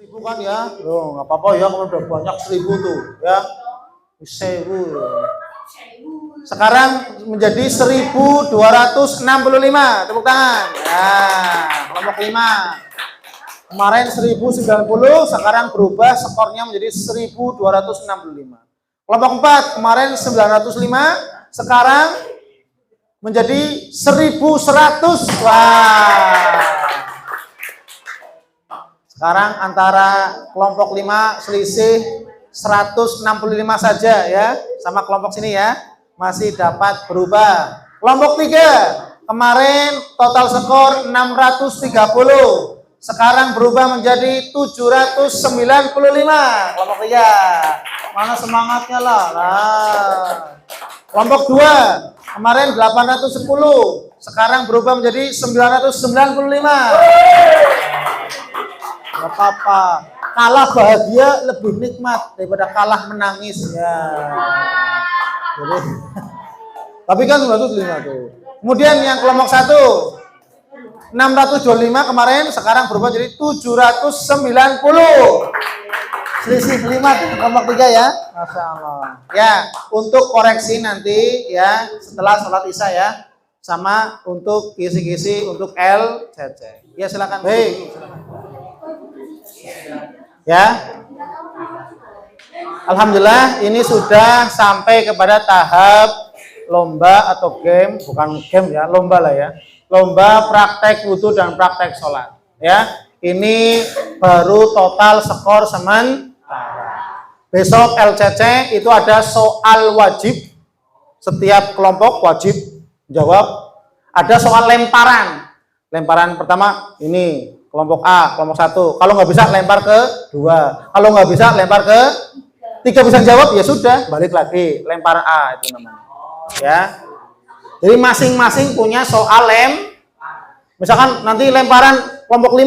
1000 kan ya, loh nggak apa-apa ya kalau udah banyak 1000 tuh ya, 1000. Sekarang menjadi 1265, tepuk tangan. Nah, kelompok 5. Kemarin 1090, sekarang berubah skornya menjadi 1265. Kelompok 4 kemarin 905, sekarang menjadi 1100. Wah. Sekarang antara kelompok 5 selisih 165 saja ya, sama kelompok sini ya, masih dapat berubah. Kelompok 3 kemarin total skor 630, sekarang berubah menjadi 795. Kelompok 3 mana semangatnya lah. Nah. Kelompok 2 kemarin 810, sekarang berubah menjadi 995. Gak apa-apa, kalah bahagia lebih nikmat daripada kalah menangis ya. Jadi, tapi kan 905 tuh. Kemudian yang kelompok 1 625 kemarin, sekarang berubah jadi 790. Selisih 5 di kelompok 3 ya. Masya Allah. Ya, untuk koreksi nanti ya setelah sholat isya ya, sama untuk kisi-kisi untuk LCC. Ya silakan. Baik. Ya, alhamdulillah ini sudah sampai kepada tahap lomba atau game, bukan game ya, lomba lah ya, lomba praktek wudhu dan praktek sholat ya. Ini baru total skor sementara. Besok LCC itu ada soal wajib, setiap kelompok wajib jawab. Ada soal lemparan pertama ini kelompok A, kelompok 1. Kalau nggak bisa lempar ke 2. Kalau nggak bisa lempar ke 3, bisa jawab ya sudah, balik lagi lempar A itu namanya. Ya. Jadi masing-masing punya soal misalkan nanti lemparan kelompok 5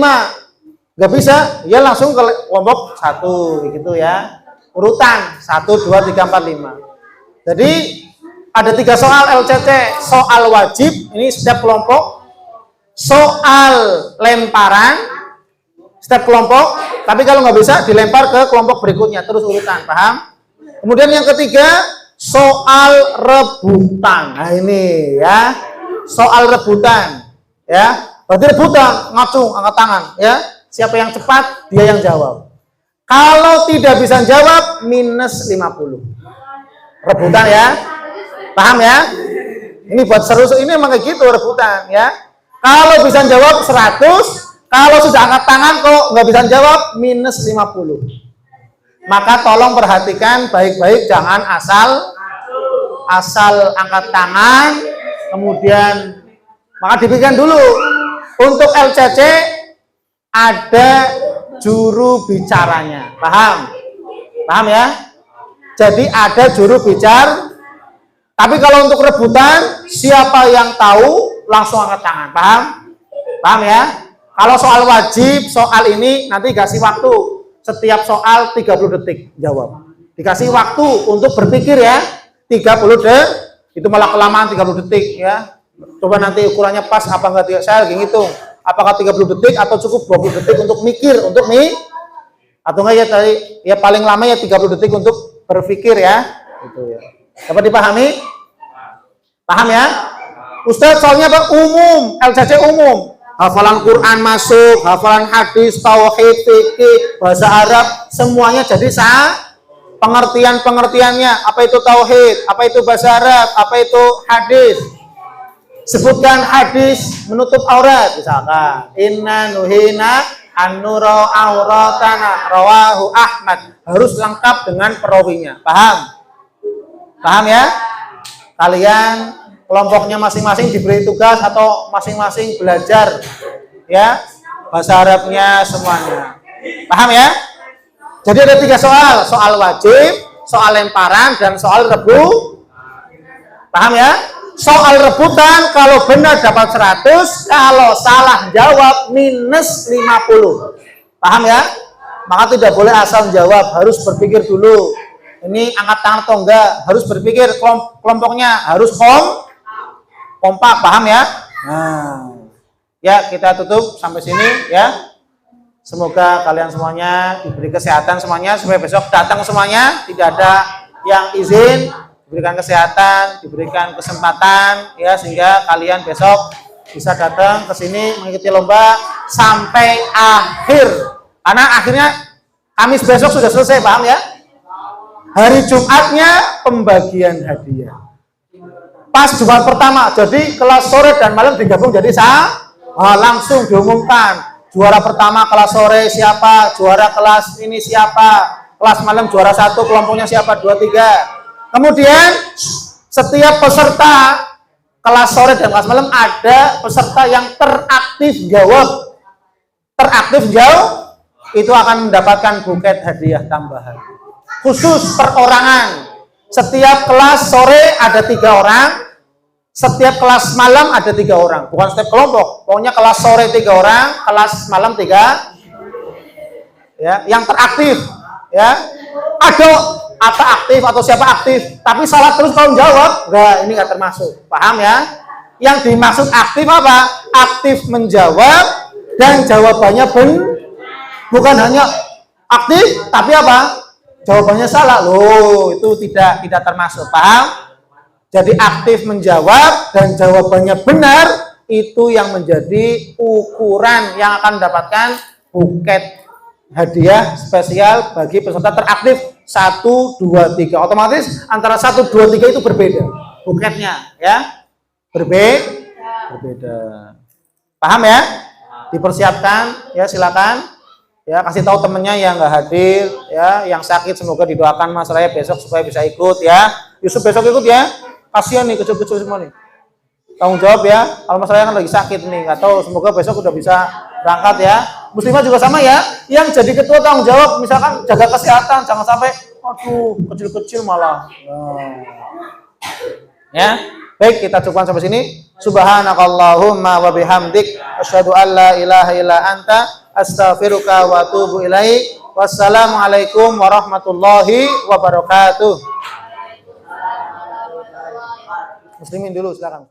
nggak bisa, ya langsung ke kelompok 1 gitu ya. Urutan 1 2 3 4 5. Jadi ada 3 soal LCC, soal wajib ini setiap kelompok, soal lemparan setiap kelompok, tapi kalau nggak bisa dilempar ke kelompok berikutnya, terus urutan, paham? Kemudian yang ketiga soal rebutan. Nah ini ya, soal rebutan ya, berarti rebutan, ngacung, angkat tangan ya, siapa yang cepat dia yang jawab. Kalau tidak bisa jawab minus 50. Rebutan ya, paham ya? Ini buat seru, ini emang kayak gitu rebutan ya. Kalau bisa jawab 100, kalau sudah angkat tangan kok nggak bisa jawab minus 50. Maka tolong perhatikan baik-baik, jangan asal angkat tangan kemudian, maka dipikirkan dulu. Untuk LCC ada juru bicaranya, paham? Paham ya? Jadi ada juru bicara. Tapi kalau untuk rebutan, siapa yang tahu langsung angkat tangan, paham? Paham ya? Kalau soal wajib, soal ini nanti kasih waktu, setiap soal 30 detik jawab. Dikasih waktu untuk berpikir ya, 30 detik, itu malah kelamaan 30 detik ya. Coba nanti ukurannya pas apa enggak, saya lagi ngitung, apakah 30 detik atau cukup 20 detik untuk mikir, atau enggak ya tadi, ya paling lama ya 30 detik untuk berpikir ya. Gitu ya. Dapat dipahami? Paham ya? Ustadz soalnya apa? Umum, LCC umum. Hafalan Quran masuk, hafalan hadis, tauhid, fikih, bahasa Arab, semuanya jadi pengertiannya. Apa itu tauhid? Apa itu bahasa Arab? Apa itu hadis? Sebutkan hadis menutup aurat, misalkan inna nuhina an-nura auratana rawahu Ahmad. Harus lengkap dengan perawinya. Paham? Paham ya? Kalian kelompoknya masing-masing diberi tugas atau masing-masing belajar ya bahasa Arabnya semuanya. Paham ya? Jadi ada 3 soal, soal wajib, soal lemparan, dan soal paham ya? Soal rebutan kalau benar dapat 100, kalau salah jawab minus 50. Paham ya? Maka tidak boleh asal jawab, harus berpikir dulu. Ini angkat tangan atau enggak, harus berpikir, kelompoknya harus kompak, paham ya? Nah, ya kita tutup sampai sini ya. Semoga kalian semuanya diberi kesehatan semuanya, supaya besok datang semuanya, tidak ada yang izin, diberikan kesehatan, diberikan kesempatan, ya, sehingga kalian besok bisa datang ke sini mengikuti lomba sampai akhir. Karena akhirnya Kamis besok sudah selesai, paham ya? Hari Jumatnya pembagian hadiah. Pas Jumat pertama, jadi kelas sore dan malam digabung jadi langsung diumumkan. Juara pertama kelas sore siapa, juara kelas ini siapa, kelas malam juara 1, kelompoknya siapa, 2, 3. Kemudian setiap peserta kelas sore dan kelas malam ada peserta yang teraktif jawab. Teraktif jawab itu akan mendapatkan buket hadiah tambahan. Khusus perorangan. Setiap kelas sore ada 3 orang, setiap kelas malam ada 3 orang, bukan setiap kelompok. Pokoknya kelas sore 3 orang, kelas malam 3. Ya, yang teraktif, ya. Ada apa aktif atau siapa aktif, tapi salah terus kalau jawab, enggak, ini enggak termasuk. Paham ya? Yang dimaksud aktif apa? Aktif menjawab dan jawabannya bukan hanya aktif, tapi apa? Jawabannya salah. Loh, itu tidak termasuk. Paham? Jadi aktif menjawab dan jawabannya benar, itu yang menjadi ukuran yang akan mendapatkan buket hadiah spesial bagi peserta teraktif 1, 2, 3. Otomatis antara 1, 2, 3 itu berbeda buketnya, ya. Berbeda. Paham ya? Dipersiapkan, ya, silakan. Ya, kasih tahu temennya yang nggak hadir, ya, yang sakit semoga didoakan Mas Raya besok supaya bisa ikut, ya. Yusuf besok ikut ya. Kasihan nih kecil-kecil semua nih. Tanggung jawab ya. Kalau Mas Raya kan lagi sakit nih, nggak tahu, semoga besok udah bisa berangkat ya. Muslimah juga sama ya. Yang jadi ketua tanggung jawab misalkan jaga kesehatan, jangan sampai aduh kecil-kecil malah. Ya. Baik, kita cukupkan sampai sini. Subhanakallahumma wa bihamdik asyhadu an la ilaha illa anta astaghfiruka wa atubu ilaik. Wassalamualaikum warahmatullahi wabarakatuh. Muslimin dulu, silakan.